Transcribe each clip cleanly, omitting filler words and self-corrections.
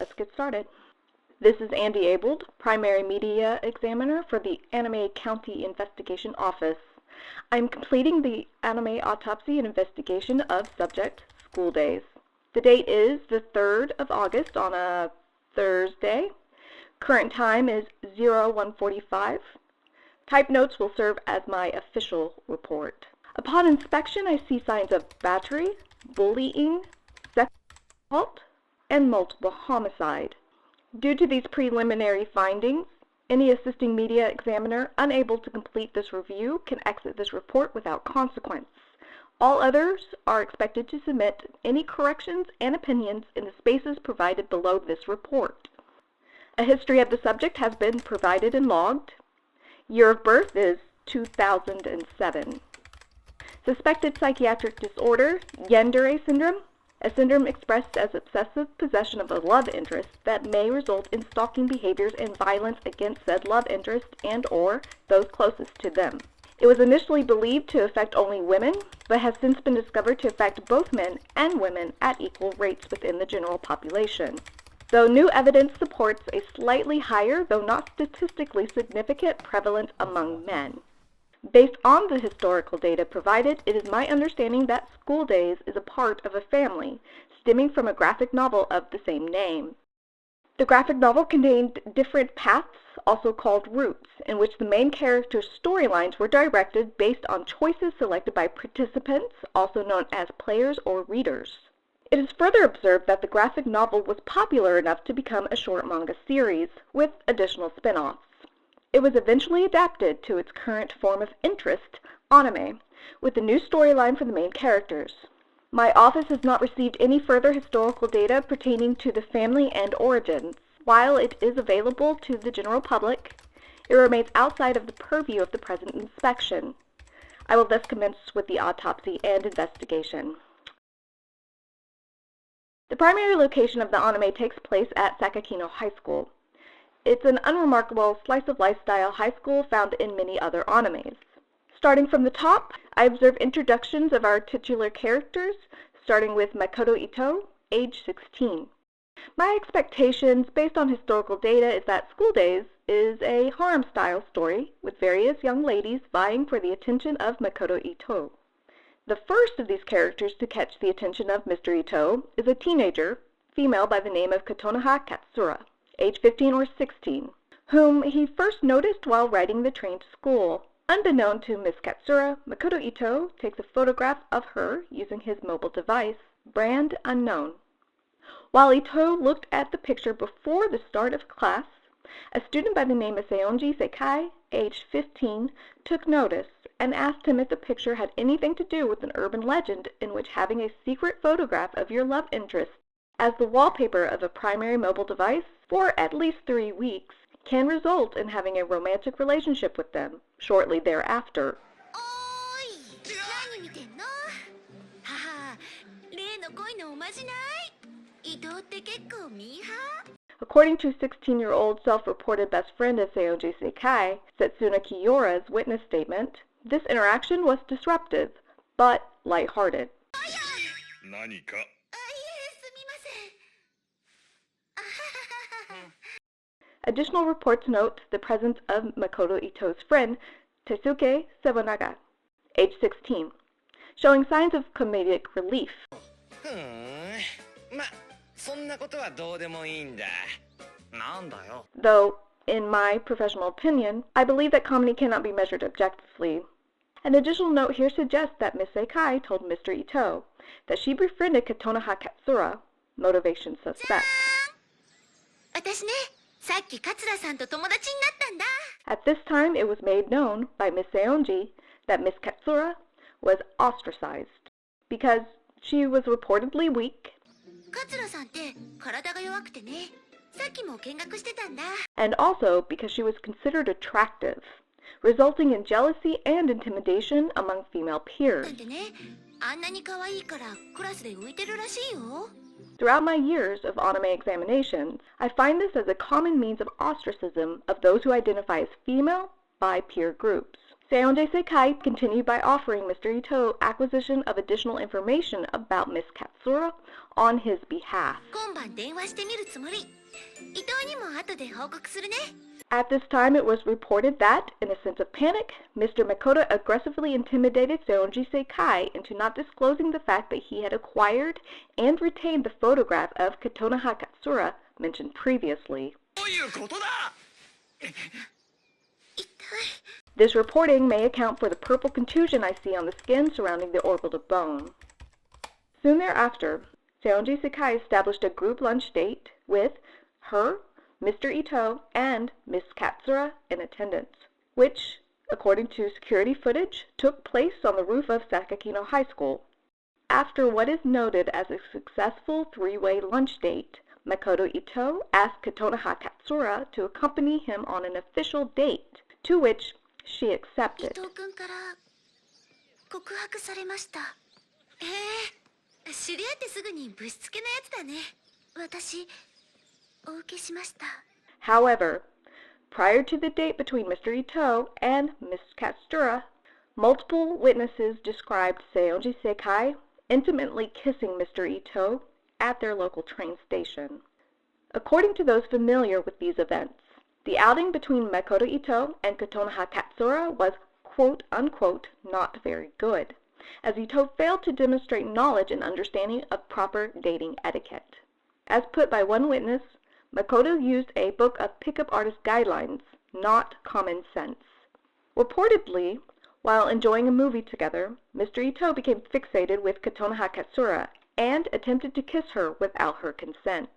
let's get started. This is Andy Abold, Primary Media Examiner for the Anime County Investigation Office. I'm completing the anime autopsy and investigation of subject school days. The date is the 3rd of August on a Thursday. Current time is 01:45. Type notes will serve as my official report. Upon inspection, I see signs of battery, bullying, sexual assault, and multiple homicide. Due to these preliminary findings, any assisting media examiner unable to complete this review can exit this report without consequence. All others are expected to submit any corrections and opinions in the spaces provided below this report. A history of the subject has been provided and logged. Year of birth is 2007. Suspected psychiatric disorder, yandere syndrome, a syndrome expressed as obsessive possession of a love interest that may result in stalking behaviors and violence against said love interest and/or those closest to them. It was initially believed to affect only women, but has since been discovered to affect both men and women at equal rates within the general population. Though new evidence supports a slightly higher, though not statistically significant, prevalence among men. Based on the historical data provided, it is my understanding that School Days is a part of a family, stemming from a graphic novel of the same name. The graphic novel contained different paths, also called routes, in which the main characters' storylines were directed based on choices selected by participants, also known as players or readers. It is further observed that the graphic novel was popular enough to become a short manga series, with additional spin-offs. It was eventually adapted to its current form of interest, anime, with a new storyline for the main characters. My office has not received any further historical data pertaining to the family and origins. While it is available to the general public, it remains outside of the purview of the present inspection. I will thus commence with the autopsy and investigation. The primary location of the anime takes place at Sakakino High School. It's an unremarkable slice-of-life-style high school found in many other animes. Starting from the top, I observe introductions of our titular characters, starting with Makoto Ito, age 16. My expectations, based on historical data, is that School Days is a harem-style story, with various young ladies vying for the attention of Makoto Ito. The first of these characters to catch the attention of Mr. Ito is a teenager, female by the name of Kotonoha Katsura, age 15 or 16, whom he first noticed while riding the train to school. Unbeknown to Miss Katsura, Makoto Ito takes a photograph of her using his mobile device, brand unknown. While Ito looked at the picture before the start of class, a student by the name of Seonji Sekai, age 15, took notice and asked him if the picture had anything to do with an urban legend in which having a secret photograph of your love interest as the wallpaper of a primary mobile device for at least 3 weeks can result in having a romantic relationship with them shortly thereafter. According to 16-year-old self-reported best friend of Seonji Sekai, Setsuna Kiyora's witness statement, this interaction was disruptive, but lighthearted. Additional reports note the presence of Makoto Ito's friend, Teisuke Sebonaga, age 16, showing signs of comedic relief. Though, in my professional opinion, I believe that comedy cannot be measured objectively. An additional note here suggests that Miss Sekai told Mr. Ito that she befriended Kotonoha Katsura, motivation suspect. At this time, it was made known by Miss Seonji that Miss Katsura was ostracized because she was reportedly weak and also because she was considered attractive, resulting in jealousy and intimidation among female peers. Throughout my years of anime examinations, I find this as a common means of ostracism of those who identify as female by peer groups. Seonjae Sekai continued by offering Mr. Ito acquisition of additional information about Miss Katsura on his behalf. At this time, it was reported that, in a sense of panic, Mr. Makoto aggressively intimidated Seonji Sekai into not disclosing the fact that he had acquired and retained the photograph of Katonoha Katsura mentioned previously. This reporting may account for the purple contusion I see on the skin surrounding the orbital bone. Soon thereafter, Seonji Sekai established a group lunch date with her, Mr. Ito, and Miss Katsura in attendance, which, according to security footage, took place on the roof of Sakakino High School. After what is noted as a successful three-way lunch date, Makoto Ito asked Katonoha Katsura to accompany him on an official date, to which she accepted. However, prior to the date between Mr. Ito and Miss Katsura, multiple witnesses described Seonji Sekai intimately kissing Mr. Ito at their local train station. According to those familiar with these events, the outing between Makoto Ito and Katonoha Katsura was quote-unquote not very good, as Ito failed to demonstrate knowledge and understanding of proper dating etiquette. As put by one witness, Makoto used a book of pickup artist guidelines, not common sense. Reportedly, while enjoying a movie together, Mr. Ito became fixated with Katonoha Katsura and attempted to kiss her without her consent.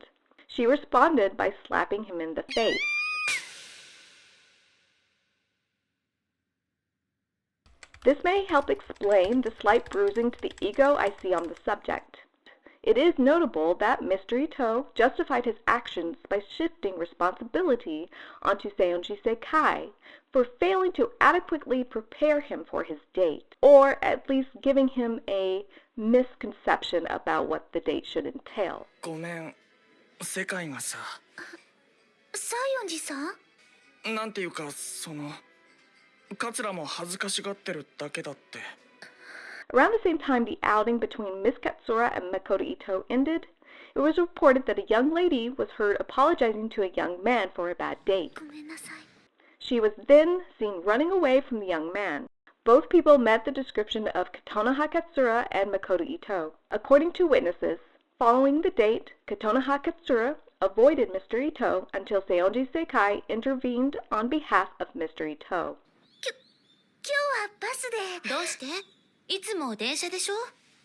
She responded by slapping him in the face. This may help explain the slight bruising to the ego I see on the subject. It is notable that Mr. Ito justified his actions by shifting responsibility onto Seonji Sekai for failing to adequately prepare him for his date, or at least giving him a misconception about what the date should entail. ごめん、世界がさ。西園寺さん？なんていうか、桂も恥ずかしがってるだけだって。Around the same time the outing between Miss Katsura and Makoto Ito ended, it was reported that a young lady was heard apologizing to a young man for a bad date. ごめんなさい。 She was then seen running away from the young man. Both people met the description of Katonoha Katsura and Makoto Ito. According to witnesses, following the date, Katonoha Katsura avoided Mr. Ito until Seonji Sekai intervened on behalf of Mr. Ito. 今日はバスで。どうして？いつも電車でしょ？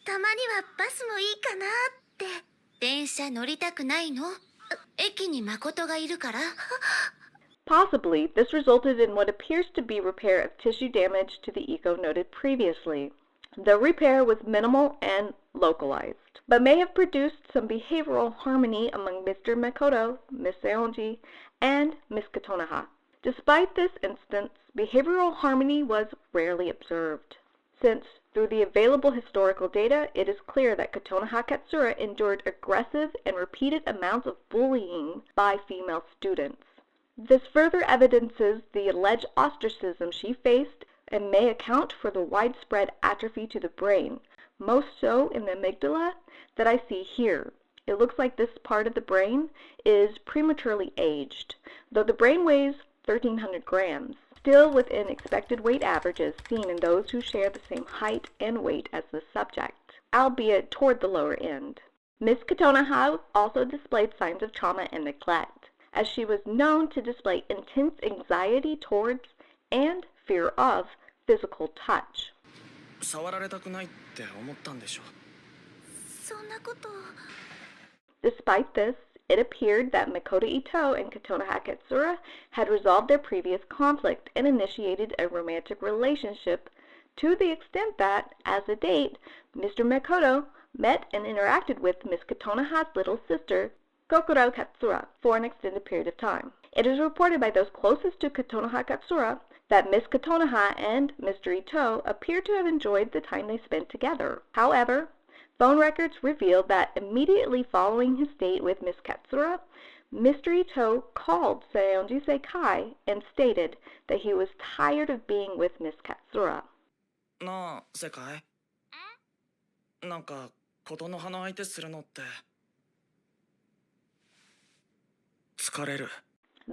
たまにはバスもいいかなって。電車乗りたくないの？駅に誠がいるから。Possibly, this resulted in what appears to be repair of tissue damage to the ego noted previously. The repair was minimal and localized, but may have produced some behavioral harmony among Mr. Makoto, Miss Seonji, and Miss Katonoha. Despite this instance, behavioral harmony was rarely observed, since through the available historical data, it is clear that Katonoha Katsura endured aggressive and repeated amounts of bullying by female students. This further evidences the alleged ostracism she faced and may account for the widespread atrophy to the brain, most so in the amygdala that I see here. It looks like this part of the brain is prematurely aged, though the brain weighs 1,300 grams, still within expected weight averages seen in those who share the same height and weight as the subject, albeit toward the lower end. Miss Katonoha also displayed signs of trauma and neglect, as she was known to display intense anxiety towards and fear of physical touch. 触られたくないって思ったんでしょ。そんなこと。Despite this, it appeared that Makoto Ito and Katonoha Katsura had resolved their previous conflict and initiated a romantic relationship to the extent that, as a date, Mr. Makoto met and interacted with Miss Katonoha's little sister, Kokoro Katsura, for an extended period of time. It is reported by those closest to Katonoha Katsura that Miss Katonoha and Mr. Ito appear to have enjoyed the time they spent together. However, phone records revealed that immediately following his date with Miss Katsura, Mr. Ito called Seonji Sekai and stated that he was tired of being with Miss Katsura. なあ、世界なんか、ことの葉の相手するのって、疲れる。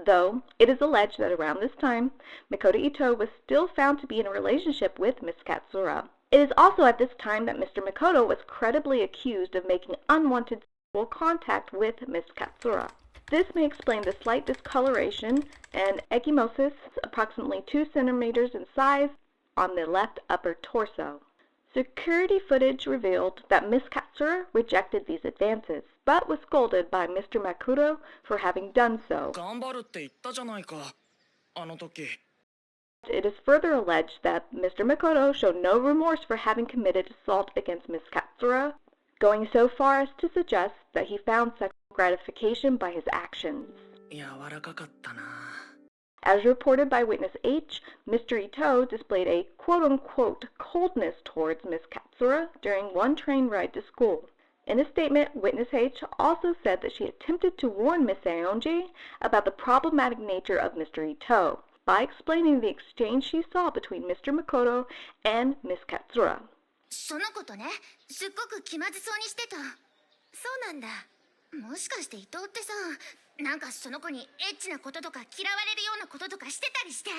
Though it is alleged that around this time, Makoto Ito was still found to be in a relationship with Miss Katsura. It is also at this time that Mr. Makoto was credibly accused of making unwanted sexual contact with Miss Katsura. This may explain the slight discoloration and ecchymosis, approximately 2 centimeters in size, on the left upper torso. Security footage revealed that Miss Katsura rejected these advances, but was scolded by Mr. Makoto for having done so. 頑張るって言ったじゃないか、あの時。 It is further alleged that Mr. Makoto showed no remorse for having committed assault against Miss Katsura, going so far as to suggest that he found sexual gratification by his actions. 柔らかかったな。 As reported by Witness H, Mr. Ito displayed a quote-unquote coldness towards Miss Katsura during one train ride to school. In a statement, Witness H also said that she attempted to warn Miss Seonji about the problematic nature of Mr. Ito by explaining the exchange she saw between Mr. Makoto and Miss Katsura. そのことね、すっごく気まずそうにしてた。そうなんだ。もしかして伊藤ってさ、なんかその子にエッチなこととか嫌われるようなこととかしてたりして、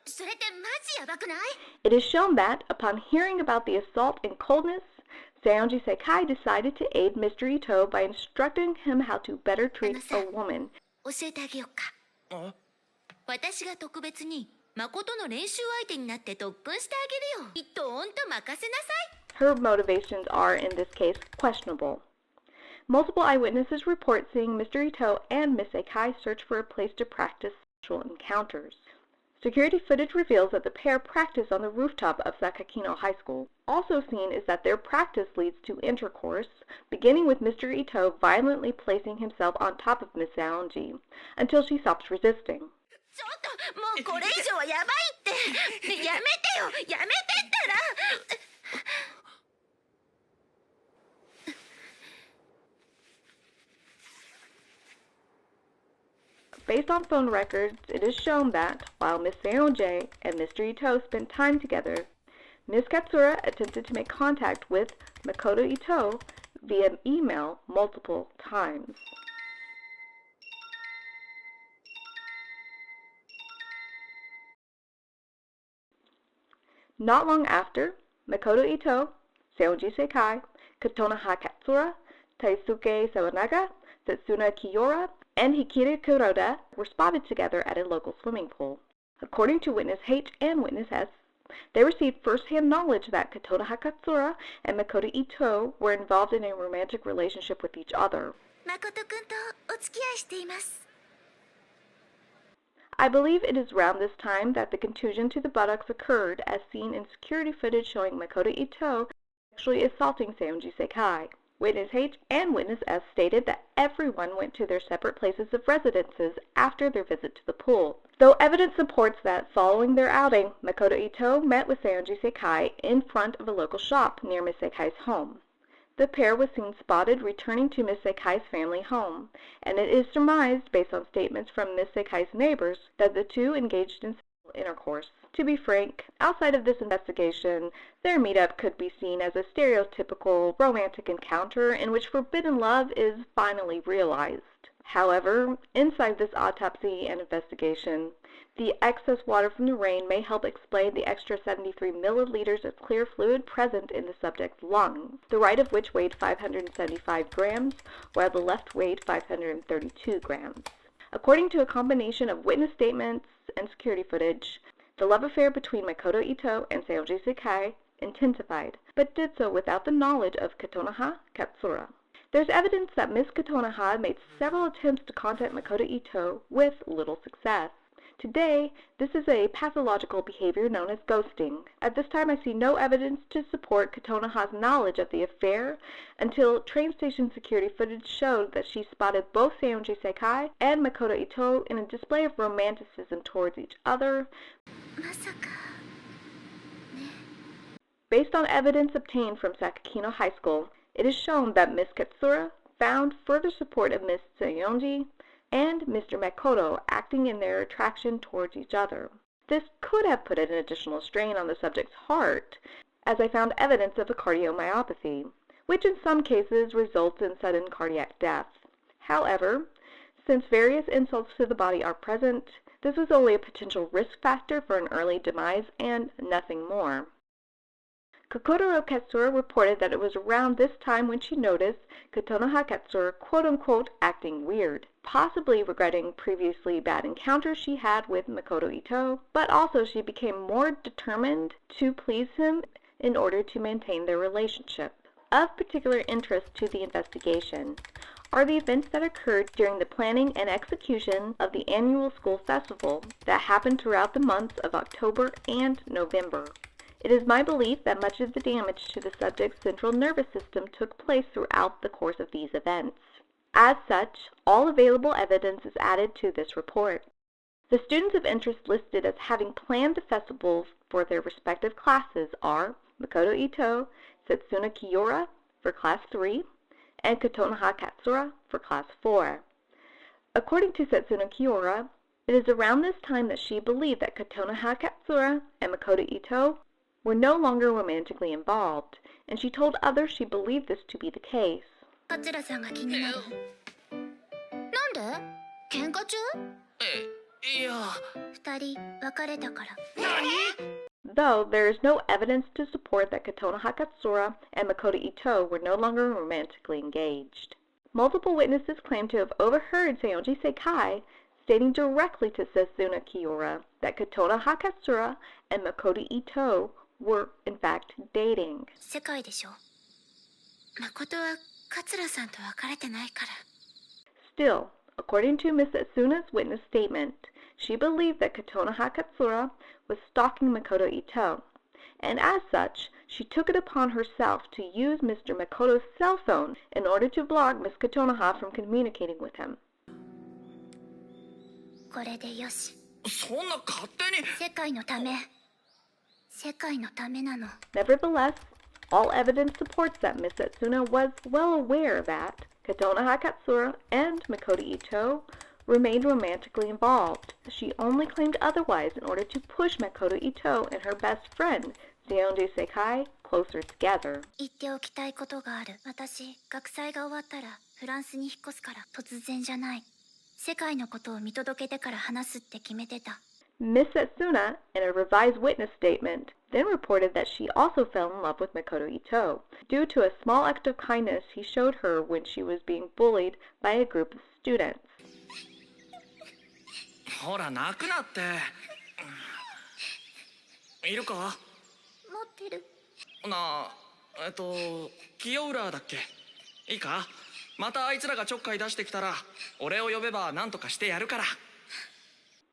それってマジやばくない？ It is shown that, upon hearing about the assault and coldness, Seonji Sekai decided to aid Mr. Ito by instructing him how to better treat a woman. 教えてあげようか。あ、私が特別に誠の練習相手になって特訓してあげるよ。伊藤んと任せなさい。 Her motivations are, in this case, questionable. Multiple eyewitnesses report seeing Mr. Ito and Miss Sekai search for a place to practice sexual encounters. Security footage reveals that the pair practice on the rooftop of Sakakino High School. Also seen is that their practice leads to intercourse, beginning with Mr. Ito violently placing himself on top of Miss Seonji, until she stops resisting. ちょっともうこれ以上はやばいって。やめてよ、やめてったら。Based on phone records, it is shown that, while Miss Seonji and Mr. Ito spent time together, Miss Katsura attempted to make contact with Makoto Ito via email multiple times. Not long after, Makoto Ito, Seonji Sekai, Katonaha Katsura, Taisuke Sawanaga, Setsuna Kiyora, and Hikiri Kuroda were spotted together at a local swimming pool. According to Witness H and Witness S, they received first-hand knowledge that Katonaha Katsura and Makoto Ito were involved in a romantic relationship with each other. 誠くんとお付き合いしています。 I believe it is around this time that the contusion to the buttocks occurred, as seen in security footage showing Makoto Ito sexually assaulting Seonji Sekai. Witness H and Witness S stated that everyone went to their separate places of residences after their visit to the pool, though evidence supports that following their outing, Makoto Ito met with Seonji Sekai in front of a local shop near Miss Sekai's home. The pair was seen spotted returning to Miss Sekai's family home, and it is surmised, based on statements from Miss Sekai's neighbors, that the two engaged in sexual intercourse. To be frank, outside of this investigation, their meetup could be seen as a stereotypical romantic encounter in which forbidden love is finally realized. However, inside this autopsy and investigation, the excess water from the rain may help explain the extra 73 milliliters of clear fluid present in the subject's lungs, the right of which weighed 575 grams, while the left weighed 532 grams. According to a combination of witness statements and security footage, the love affair between Makoto Ito and Seonji Sekai intensified, but did so without the knowledge of Katonaha Katsura. There's evidence that Miss Katonaha made several attempts to contact Makoto Ito with little success. Today, this is a pathological behavior known as ghosting. At this time, I see no evidence to support Katonaha's knowledge of the affair until train station security footage showed that she spotted both Seonji Sekai and Makoto Ito in a display of romanticism towards each other. まさかね。 Based on evidence obtained from Sakakino High School, it is shown that Miss Katsura found further support of Miss Seonji and Mr. Makoto acting in their attraction towards each other. This could have put an additional strain on the subject's heart, as I found evidence of a cardiomyopathy, which in some cases results in sudden cardiac death. However, since various insults to the body are present, this was only a potential risk factor for an early demise and nothing more. Kokoro Katsura reported that it was around this time when she noticed Kotonoha Katsura quote-unquote acting weird, possibly regretting previously bad encounters she had with Makoto Ito, but also she became more determined to please him in order to maintain their relationship. Of particular interest to the investigation are the events that occurred during the planning and execution of the annual school festival that happened throughout the months of October and November. It is my belief that much of the damage to the subject's central nervous system took place throughout the course of these events. As such, all available evidence is added to this report. The students of interest listed as having planned the festival for their respective classes are Makoto Ito, Setsuna Kiora for Class 3, and Kotonoha Katsura for Class 4. According to Setsuna Kiora, it is around this time that she believed that Kotonoha Katsura and Makoto Ito were no longer romantically involved, and she told others she believed this to be the case. 桂さんが気になる。なんで？喧嘩中？いや。二人別れたから。Though there is no evidence to support that Kotonoha Katsura and Makoto Ito were no longer romantically engaged. Multiple witnesses claim to have overheard Seonji Sekai stating directly to Setsuna Kiora that Kotonoha Katsura and Makoto Ito were in fact dating. 世界でしょ。誠は桂さんと別れてないから。Still, according to Ms. Setsuna's witness statement, she believed that Kotonoha Katsura was stalking Makoto Ito, and as such, she took it upon herself to use Mr. Makoto's cell phone in order to block Ms. Kotonoha from communicating with him. これでよし。そんな勝手に。世界のため。世界のためなの。Nevertheless, all evidence supports that Ms. Setsuna was well aware that Kotonoha Katsura and Makoto Ito remained romantically involved. She only claimed otherwise in order to push Makoto Ito and her best friend, Seonji Sekai, closer together. 言っておきたいことがある。私、学祭が終わったらフランスに引っ越すから突然じゃない。世界のことを見届けてから話すって決めてた。Ms. Setsuna, in a revised witness statement, then reported that she also fell in love with Makoto Ito due to a small act of kindness he showed her when she was being bullied by a group of students. ほら泣くなって。いるか？持ってる。なあ、清浦だっけ？いいか？またあいつらがちょっかい出してきたら、俺を呼べば何とかしてやるから。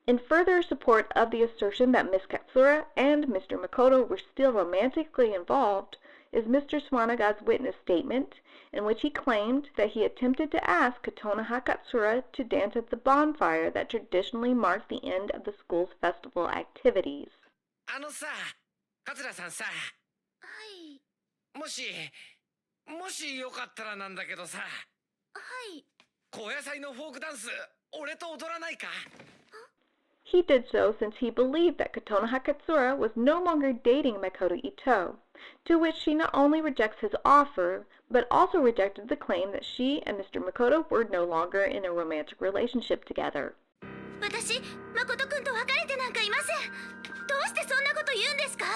In further support of the assertion that Ms. Katsura and Mr. Makoto were still romantically involved is Mr. Swanaga's witness statement, in which he claimed that he attempted to ask Kotonoha Katsura to dance at the bonfire that traditionally marked the end of the school's festival activities. さ、桂さんさ。はい。もしよかったらなんだけどさ。はい。高野菜のフォークダンス、俺と踊らないか？ He did so since he believed that Kotonoha Katsura was no longer dating Makoto Ito, to which she not only rejects his offer, but also rejected the claim that she and Mr. Makoto were no longer in a romantic relationship together. 私、誠君と別れてなんかいません。どうしてそんなこと言うんですか？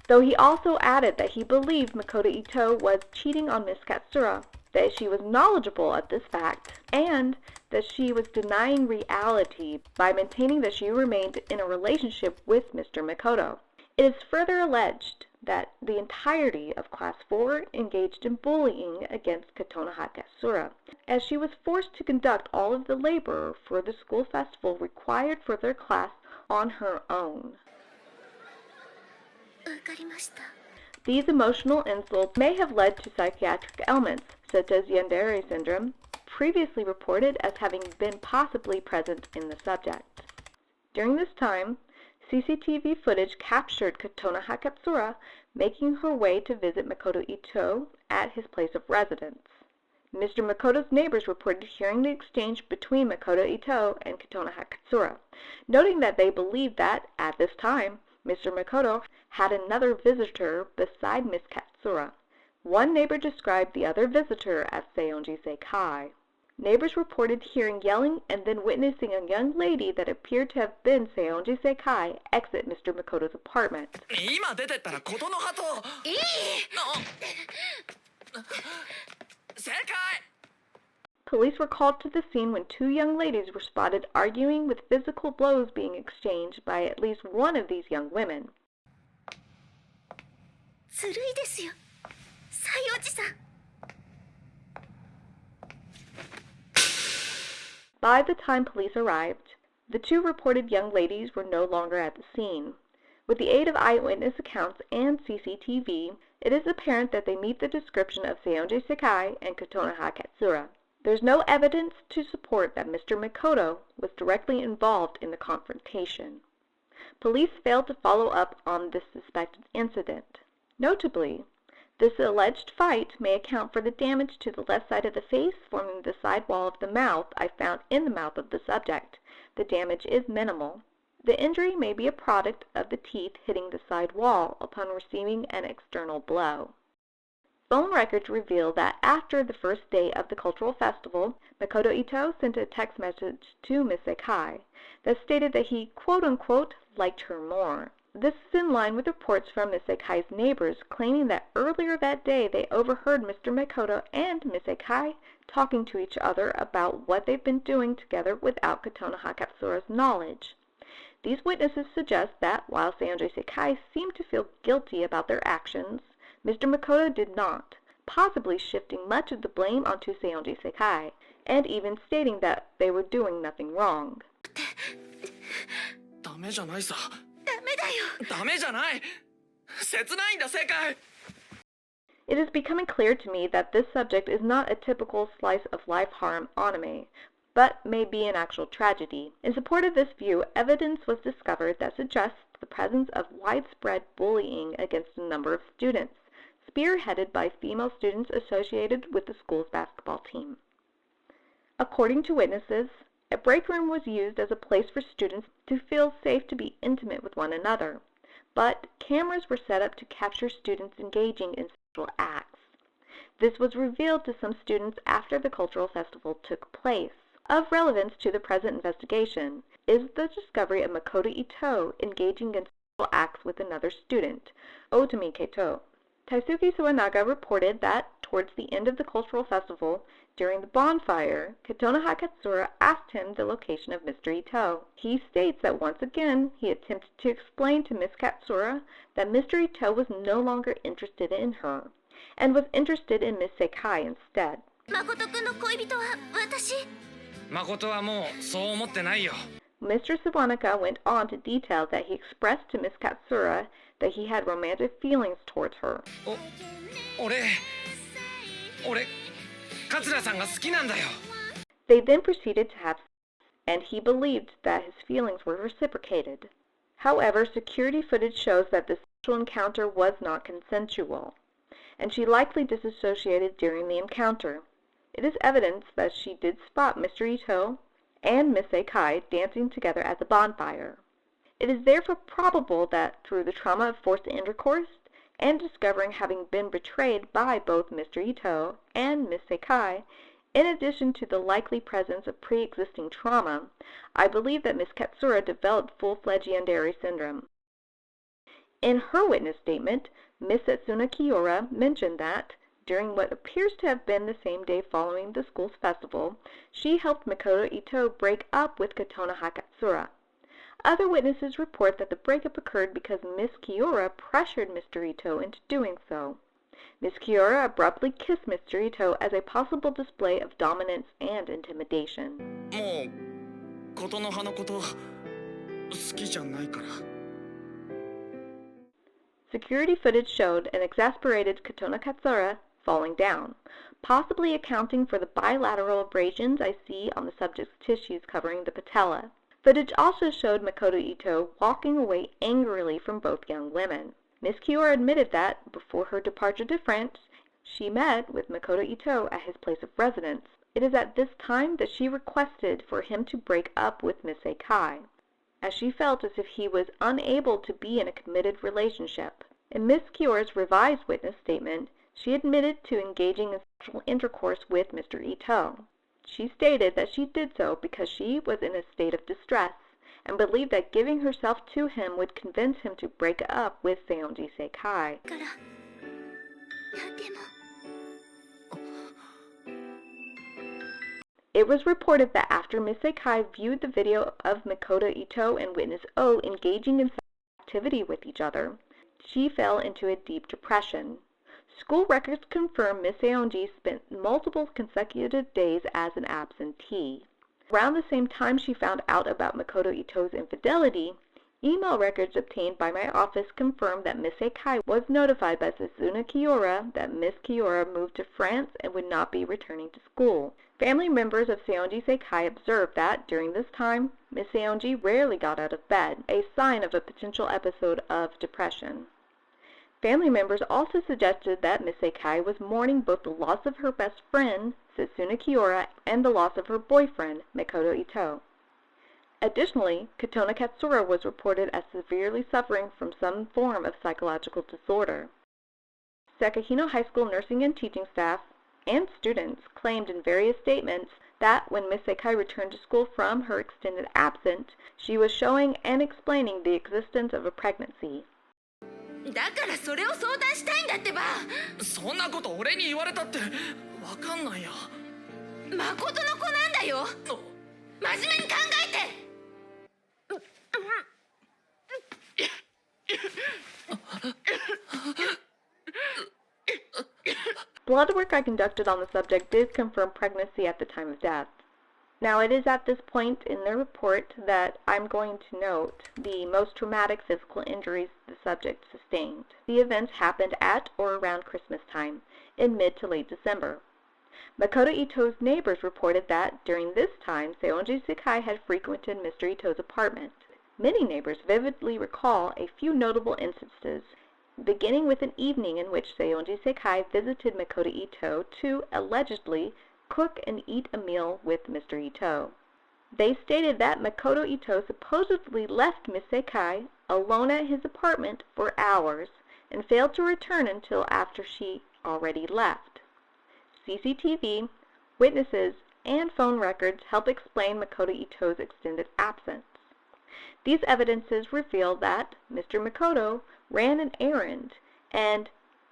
Though he also added that he believed Makoto Ito was cheating on Miss Katsura, that she was knowledgeable of this fact, and that she was denying reality by maintaining that she remained in a relationship with Mr. Makoto. It is further alleged that the entirety of Class 4 engaged in bullying against Kotonoha Katsura, as she was forced to conduct all of the labor for the school festival required for their class on her own. わかりました。 These emotional insults may have led to psychiatric ailments, such as Yandere syndrome, previously reported as having been possibly present in the subject. During this time, CCTV footage captured Kotonoha Katsura making her way to visit Makoto Ito at his place of residence. Mr. Makoto's neighbors reported hearing the exchange between Makoto Ito and Katonoha Katsura, noting that they believed that, at this time, Mr. Makoto had another visitor beside Miss Katsura. One neighbor described the other visitor as Seonji Sekai. Neighbors reported hearing yelling and then witnessing a young lady that appeared to have been Seonji Sekai exit Mr. Makoto's apartment. 今出てったら琴の葉といい正解 Police were called to the scene when two young ladies were spotted arguing with physical blows being exchanged by at least one of these young women. ずるいですよ西おじさん By the time police arrived, the two reported young ladies were no longer at the scene. With the aid of eyewitness accounts and CCTV, it is apparent that they meet the description of Seonji Sekai and Katonoha Katsura. There's no evidence to support that Mr. Makoto was directly involved in the confrontation. Police failed to follow up on this suspected incident. Notably, this alleged fight may account for the damage to the left side of the face forming the side wall of the mouth I found in the mouth of the subject. The damage is minimal. The injury may be a product of the teeth hitting the side wall upon receiving an external blow. Phone records reveal that after the first day of the cultural festival, Makoto Ito sent a text message to Miss Sekai that stated that he, quote-unquote, liked her more. This is in line with reports from Miss Sekai's neighbors claiming that earlier that day they overheard Mr. Makoto and Miss Sekai talking to each other about what they've been doing together without Katonoha Katsura's knowledge. These witnesses suggest that while Seonji Sekai seemed to feel guilty about their actions, Mr. Makoto did not, possibly shifting much of the blame onto Seonji Sekai, and even stating that they were doing nothing wrong. ダメじゃないさダメだよダメじゃない切ないんだ世界 It is becoming clear to me that this subject is not a typical slice of life harem anime, but may be an actual tragedy. In support of this view, evidence was discovered that suggests the presence of widespread bullying against a number of students, spearheaded by female students associated with the school's basketball team. According to witnesses, a break room was used as a place for students to feel safe to be intimate with one another, but cameras were set up to capture students engaging in sexual acts. This was revealed to some students after the cultural festival took place. Of relevance to the present investigation is the discovery of Makoto Ito engaging in sexual acts with another student, Otome Keito. Taisuke Suwanaga reported that towards the end of the cultural festival, during the bonfire, Katonoha Katsura asked him the location of Mr. Ito. He states that once again he attempted to explain to Miss Katsura that Mr. Ito was no longer interested in her, and was interested in Miss Sekai instead. 誠君の恋人は私 誠はもうそう思ってないよ Mr. Suwanaga went on to detail that he expressed to Miss Katsura that he had romantic feelings towards her. 俺桂さんが好きなんだよ They then proceeded to have sex, and he believed that his feelings were reciprocated. However, security footage shows that the sexual encounter was not consensual, and she likely disassociated during the encounter. It is evidence that she did spot Mr. Ito and Miss Sekai dancing together at the bonfire. It is therefore probable that through the trauma of forced intercourse and discovering having been betrayed by both Mr. Ito and Miss Sekai, in addition to the likely presence of pre-existing trauma, I believe that Miss Katsura developed full-fledged yandere syndrome. In her witness statement, Miss Setsuna Kiora mentioned that, during what appears to have been the same day following the school's festival, she helped Makoto Ito break up with Katonoha Katsura. Other witnesses report that the breakup occurred because Miss Kiora pressured Mr. Ito into doing so. Miss Kiora abruptly kissed Mr. Ito as a possible display of dominance and intimidation. もう琴の葉のこと好きじゃないから Security footage showed an exasperated Katonoha Katsura falling down, possibly accounting for the bilateral abrasions I see on the subject's tissues covering the patella. Footage also showed Makoto Ito walking away angrily from both young women. Miss Kiora admitted that, before her departure to France, She met with Makoto Ito at his place of residence. It is at this time that she requested for him to break up with Miss Sekai, as she felt as if he was unable to be in a committed relationship. In Miss Kiyora's revised witness statement, she admitted to engaging in sexual intercourse with Mr. Ito. She stated that she did so because she was in a state of distress and believed that giving herself to him would convince him to break up with Seonji Sekai. It was reported that after Miss Sekai viewed the video of Makoto Ito and witness O engaging in sexual activity with each other, she fell into a deep depression. School records confirm Miss Seonji spent multiple consecutive days as an absentee. Around the same time she found out about Makoto Ito's infidelity, email records obtained by my office confirmed that Miss Sekai was notified by Setsuna Kiyora that Miss Kiyora moved to France and would not be returning to school. Family members of Seonji Sekai observed that, during this time, Miss Seonji rarely got out of bed, a sign of a potential episode of depression. Family members also suggested that Miss Sekai was mourning both the loss of her best friend, Setsuna Kiyora, and the loss of her boyfriend, Makoto Ito. Additionally, Katona Katsura was reported as severely suffering from some form of psychological disorder. Sekihino High School nursing and teaching staff and students claimed in various statements that when Miss Sekai returned to school from her extended absence, she was showing and explaining the existence of a pregnancy. だからそれを相談したいんだってば。そんなこと俺に言われたってわかんないよ。誠の子なんだよ。真面目に考えて。Blood work I conducted on the subject did confirm pregnancy at the time of death. Now, it is at this point in the report that I'm going to note the most traumatic physical injuries the subject sustained. The events happened at or around Christmas time, in mid to late December. Makoto Ito's neighbors reported that during this time, Seonji Sekai had frequented Mr. Ito's apartment. Many neighbors vividly recall a few notable instances, beginning with an evening in which Seonji Sekai visited Makoto Ito to, allegedly, cook and eat a meal with Mr. Ito. They stated that Makoto Ito supposedly left Miss Sekai alone at his apartment for hours and failed to return until after she already left. CCTV, witnesses, and phone records help explain Makoto Ito's extended absence. These evidences reveal that Mr. Makoto ran an errand and,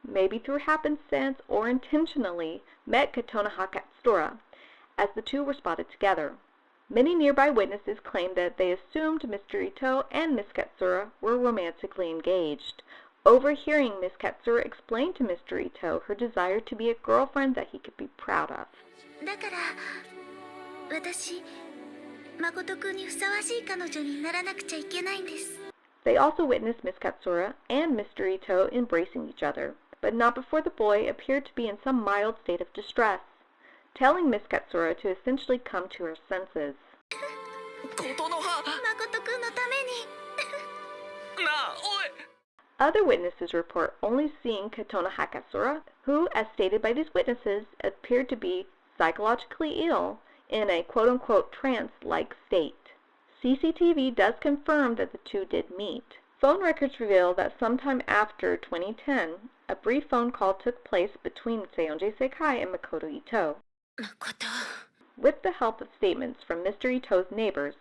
maybe through happenstance or intentionally, met Katona Katsura, as the two were spotted together. Many nearby witnesses claimed that they assumed Mr. Ito and Miss Katsura were romantically engaged. Overhearing Miss Katsura explain to Mr. Ito her desire to be a girlfriend that he could be proud of. だから、私、誠くんにふさわしい彼女にならなくちゃいけないんです。 They also witnessed Miss Katsura and Mr. Ito embracing each other, but not before the boy appeared to be in some mild state of distress, telling Miss Katsura to essentially come to her senses. ことの葉。誠くんのために。なあ、おい。 Other witnesses report only seeing Katona Katsura, who, as stated by these witnesses, appeared to be psychologically ill in a quote-unquote trance-like state. CCTV does confirm that the two did meet. Phone records reveal that sometime after 2010, a brief phone call took place between Seonji Sekai and Makoto Ito. 誠。 With the help of statements from Mr. Ito's neighbors,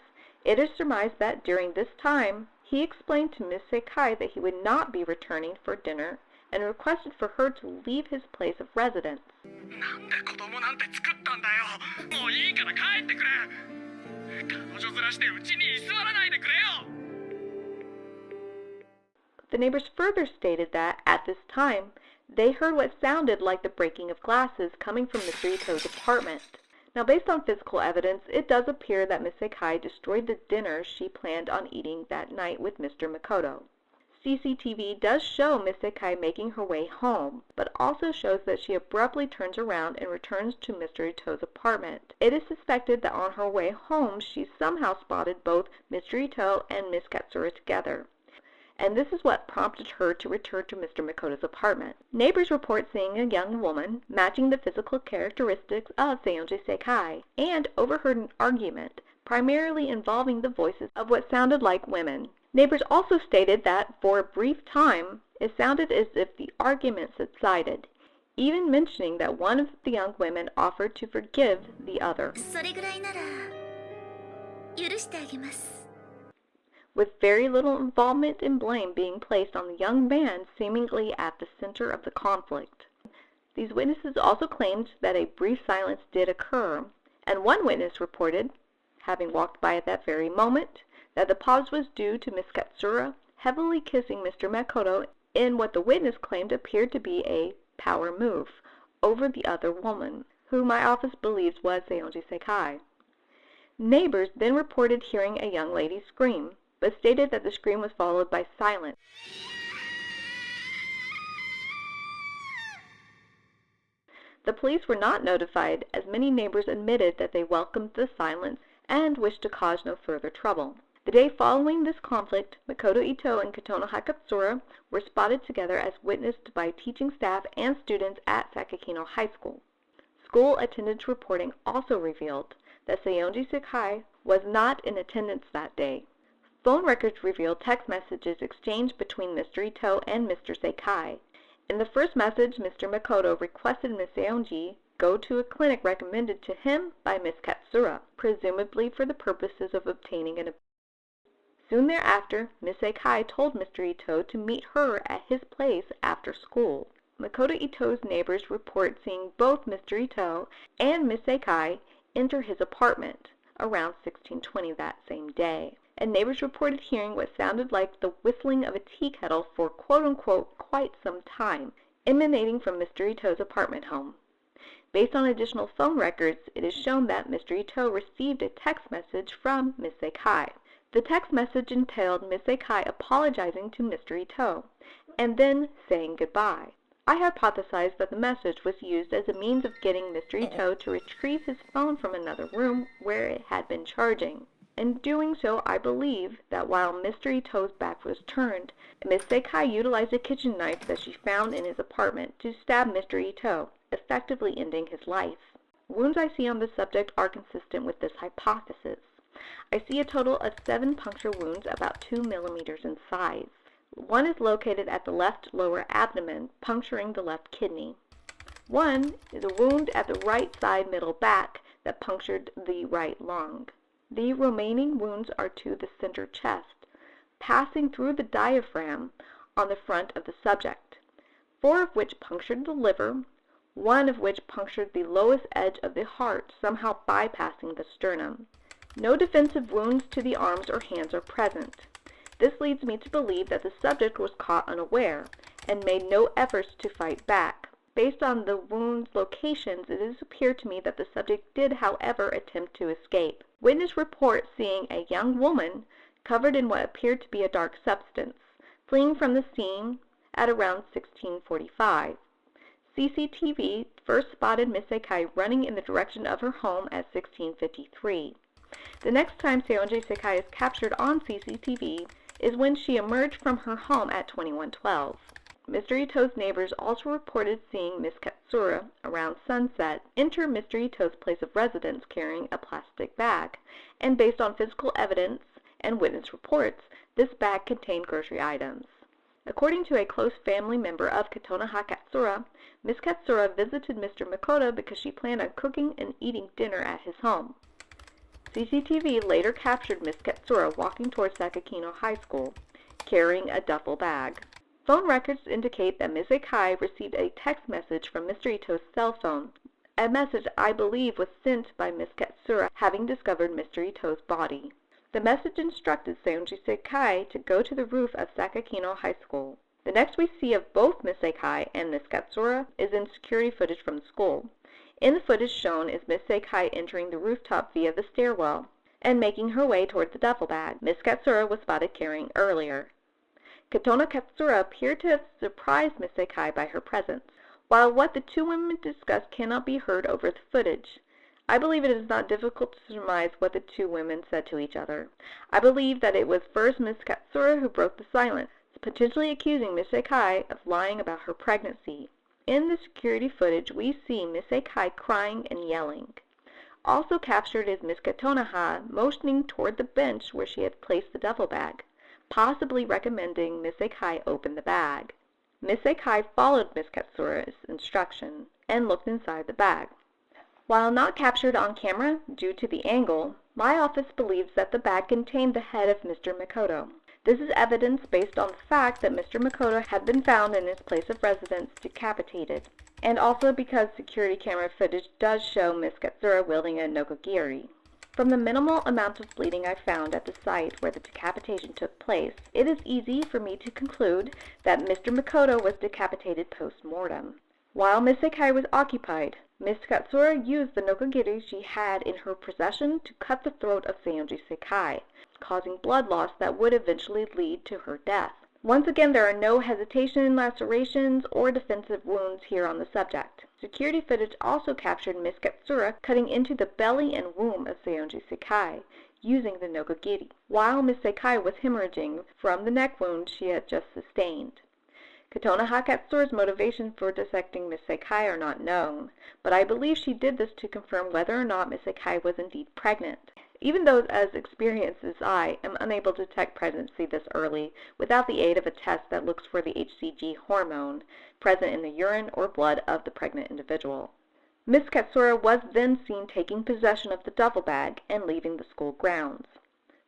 it is surmised that during this time, he explained to Miss Sekai that he would not be returning for dinner and requested for her to leave his place of residence. なんで子供なんて作ったんだよ。もういいから帰ってくれ。彼女面してうちに居座らないでくれよ。 The neighbors further stated that, at this time, they heard what sounded like the breaking of glasses coming from Mr. Ito's apartment. Now, based on physical evidence, it does appear that Miss Sekai destroyed the dinner she planned on eating that night with Mr. Makoto. CCTV does show Miss Sekai making her way home, but also shows that she abruptly turns around and returns to Mr. Ito's apartment. It is suspected that on her way home, she somehow spotted both Mr. Ito and Miss Katsura together. and this is what prompted her to return to Mr. Makoto's apartment. Neighbors report seeing a young woman matching the physical characteristics of Seonji Sekai, and overheard an argument, primarily involving the voices of what sounded like women. Neighbors also stated that, for a brief time, it sounded as if the argument subsided, even mentioning that one of the young women offered to forgive the other. それぐらいなら許してあげます。 With very little involvement and blame being placed on the young man seemingly at the center of the conflict. These witnesses also claimed that a brief silence did occur, and one witness reported, having walked by at that very moment, that the pause was due to Miss Katsura heavily kissing Mr. Makoto in what the witness claimed appeared to be a power move over the other woman, who my office believes was Seonji Sekai. Neighbors then reported hearing a young lady scream, but stated that the scream was followed by silence. The police were not notified, as many neighbors admitted that they welcomed the silence and wished to cause no further trouble. The day following this conflict, Makoto Ito and Katono Hakatsura were spotted together as witnessed by teaching staff and students at Sakakino High School. School attendance reporting also revealed that Seonji Sekai was not in attendance that day. Phone records revealed text messages exchanged between Mr. Ito and Mr. Sekai. In the first message, Mr. Makoto requested Ms. Seonji go to a clinic recommended to him by Ms. Katsura, presumably for the purposes of obtaining an. Soon thereafter, Ms. Sekai told Mr. Ito to meet her at his place after school. Makoto Ito's neighbors report seeing both Mr. Ito and Ms. Sekai enter his apartment around 16:20 that same day, and neighbors reported hearing what sounded like the whistling of a tea kettle for quote-unquote quite some time, emanating from Mr. Ito's apartment home. Based on additional phone records, it is shown that Mr. Ito received a text message from Ms. Sekai. The text message entailed Ms. Sekai apologizing to Mr. Ito, and then saying goodbye. I hypothesized that the message was used as a means of getting Mr. Ito to retrieve his phone from another room where it had been charging. In doing so, I believe that while Mr. Ito's back was turned, Ms. Sekai utilized a kitchen knife that she found in his apartment to stab Mr. Ito, effectively ending his life. Wounds I see on this subject are consistent with this hypothesis. I see a total of 7 puncture wounds about 2 millimeters in size. One is located at the left lower abdomen, puncturing the left kidney. One is a wound at the right side middle back that punctured the right lung. The remaining wounds are to the center chest, passing through the diaphragm on the front of the subject, 4 of which punctured the liver, 1 of which punctured the lowest edge of the heart, somehow bypassing the sternum. No defensive wounds to the arms or hands are present. This leads me to believe that the subject was caught unaware and made no efforts to fight back. Based on the wounds' locations, it does appear to me that the subject did, however, attempt to escape. Witness reports seeing a young woman covered in what appeared to be a dark substance, fleeing from the scene at around 16:45. CCTV first spotted Ms. Sekai running in the direction of her home at 16:53. The next time Seonji Sekai is captured on CCTV is when she emerged from her home at 21:12. Mr. Ito's neighbors also reported seeing Ms. Katsura, around sunset, enter Mr. Ito's place of residence carrying a plastic bag, and based on physical evidence and witness reports, this bag contained grocery items. According to a close family member of Katono Hakatsura, Ms. Katsura visited Mr. Makoto because she planned on cooking and eating dinner at his home. CCTV later captured Ms. Katsura walking towards Sakakino High School, carrying a duffel bag. Phone records indicate that Ms. Sekai received a text message from Mr. Ito's cell phone, a message I believe was sent by Ms. Katsura having discovered Mr. Ito's body. The message instructed Seonji Sekai to go to the roof of Sakakino High School. The next we see of both Ms. Sekai and Ms. Katsura is in security footage from the school. In the footage shown is Ms. Sekai entering the rooftop via the stairwell and making her way toward the duffel bag Ms. Katsura was spotted carrying earlier. Katono Katsura appeared to have surprised Ms. Sekai by her presence. While what the two women discussed cannot be heard over the footage, I believe it is not difficult to surmise what the two women said to each other. I believe that it was first Ms. Katsura who broke the silence, potentially accusing Miss Sekai of lying about her pregnancy. In the security footage, we see Miss Sekai crying and yelling. Also captured is Miss Katonaha motioning toward the bench where she had placed the duffel bag, possibly recommending Miss Sekai open the bag. Miss Sekai followed Miss Katsura's instruction and looked inside the bag. While not captured on camera due to the angle, my office believes that the bag contained the head of Mr. Makoto. This is evidence based on the fact that Mr. Makoto had been found in his place of residence decapitated, and also because security camera footage does show Miss Katsura wielding a nokogiri. From the minimal amount of bleeding I found at the site where the decapitation took place, it is easy for me to conclude that Mr. Makoto was decapitated post-mortem. While Miss Sekai was occupied, Miss Katsura used the nokogiri she had in her possession to cut the throat of Seonji Sekai, causing blood loss that would eventually lead to her death. Once again, there are no hesitation, lacerations, or defensive wounds here on the subject. Security footage also captured Miss Katsura cutting into the belly and womb of Seonji Sekai, using the nokogiri, while Miss Sekai was hemorrhaging from the neck wound she had just sustained. Katonaha Katsura's motivation for dissecting Miss Sekai are not known, but I believe she did this to confirm whether or not Miss Sekai was indeed pregnant. Even though as experienced as I am unable to detect pregnancy this early without the aid of a test that looks for the HCG hormone present in the urine or blood of the pregnant individual. Miss Katsura was then seen taking possession of the duffel bag and leaving the school grounds.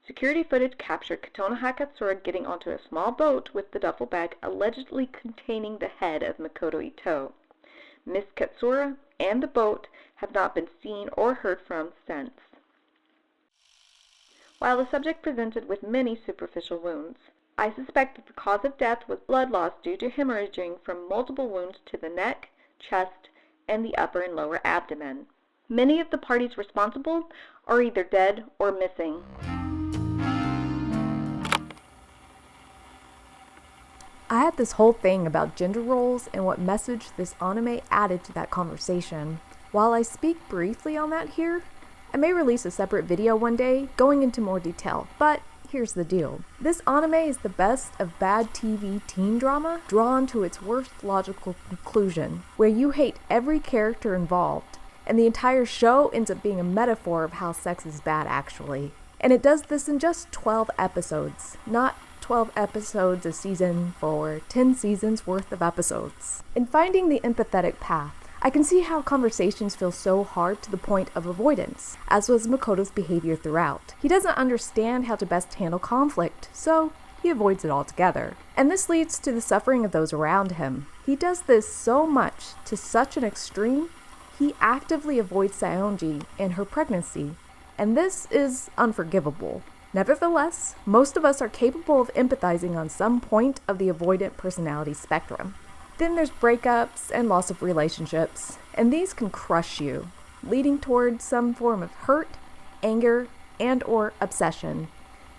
Security footage captured Katonaha Katsura getting onto a small boat with the duffel bag allegedly containing the head of Makoto Ito. Miss Katsura and the boat have not been seen or heard from since. While the subject presented with many superficial wounds, I suspect that the cause of death was blood loss due to hemorrhaging from multiple wounds to the neck, chest, and the upper and lower abdomen. Many of the parties responsible are either dead or missing. I had this whole thing about gender roles and what message this anime added to that conversation. While I speak briefly on that here, I may release a separate video one day going into more detail, but here's the deal. This anime is the best of bad TV teen drama drawn to its worst logical conclusion, where you hate every character involved, and the entire show ends up being a metaphor of how sex is bad actually. And it does this in just 12 episodes, not 12 episodes a season for 10 seasons worth of episodes. In finding the empathetic path, I can see how conversations feel so hard to the point of avoidance, as was Makoto's behavior throughout. He doesn't understand how to best handle conflict, so he avoids it altogether. And this leads to the suffering of those around him. He does this so much, to such an extreme, he actively avoids Seonji and her pregnancy, and this is unforgivable. Nevertheless, most of us are capable of empathizing on some point of the avoidant personality spectrum. Then there's breakups and loss of relationships, and these can crush you, leading towards some form of hurt, anger, and or obsession.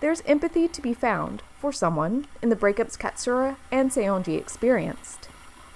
There's empathy to be found for someone in the breakups Katsura and Seonji experienced.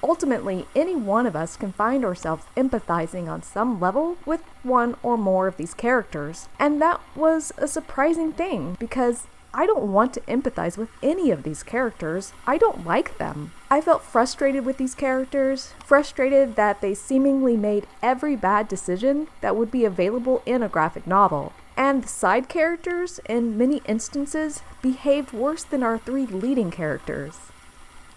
Ultimately, any one of us can find ourselves empathizing on some level with one or more of these characters, and that was a surprising thing because I don't want to empathize with any of these characters. I don't like them. I felt frustrated with these characters, frustrated that they seemingly made every bad decision that would be available in a graphic novel. And the side characters, in many instances, behaved worse than our three leading characters.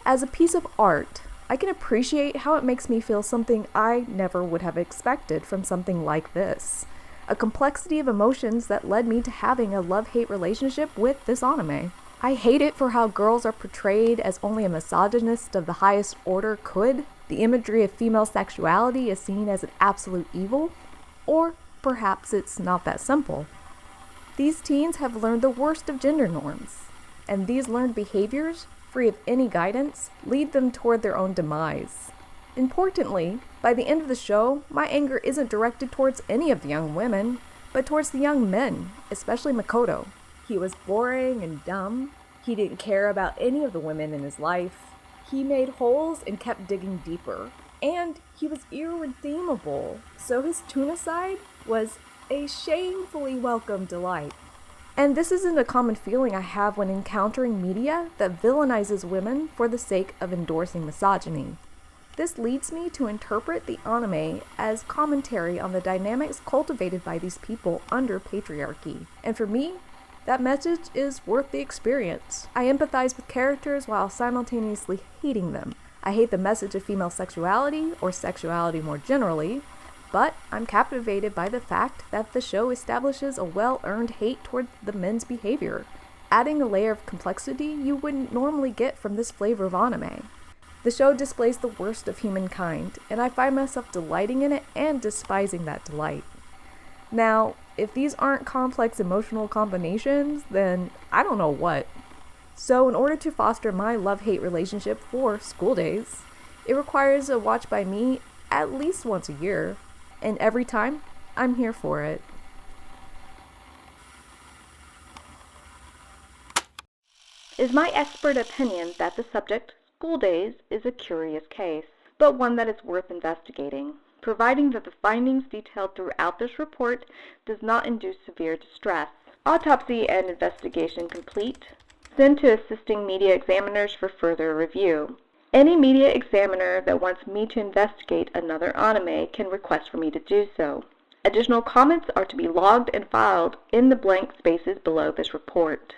As a piece of art, I can appreciate how it makes me feel something I never would have expected from something like this. A complexity of emotions that led me to having a love-hate relationship with this anime. I hate it for how girls are portrayed as only a misogynist of the highest order could. The imagery of female sexuality is seen as an absolute evil. Or perhaps it's not that simple. These teens have learned the worst of gender norms, and these learned behaviors, free of any guidance, lead them toward their own demise. Importantly, by the end of the show, my anger isn't directed towards any of the young women, but towards the young men, especially Makoto. He was boring and dumb. He didn't care about any of the women in his life. He made holes and kept digging deeper. And he was irredeemable, so his tuna side was a shamefully welcome delight. And this isn't a common feeling I have when encountering media that villainizes women for the sake of endorsing misogyny. This leads me to interpret the anime as commentary on the dynamics cultivated by these people under patriarchy. And for me, that message is worth the experience. I empathize with characters while simultaneously hating them. I hate the message of female sexuality, or sexuality more generally, but I'm captivated by the fact that the show establishes a well-earned hate toward the men's behavior, adding a layer of complexity you wouldn't normally get from this flavor of anime. The show displays the worst of humankind, and I find myself delighting in it and despising that delight. Now, if these aren't complex emotional combinations, then I don't know what. So in order to foster my love-hate relationship for School Days, it requires a watch by me at least once a year, and every time, I'm here for it. It is my expert opinion that the subject, School Days, is a curious case, but one that is worth investigating, providing that the findings detailed throughout this report does not induce severe distress. Autopsy and investigation complete. Send to assisting media examiners for further review. Any media examiner that wants me to investigate another anime can request for me to do so. Additional comments are to be logged and filed in the blank spaces below this report.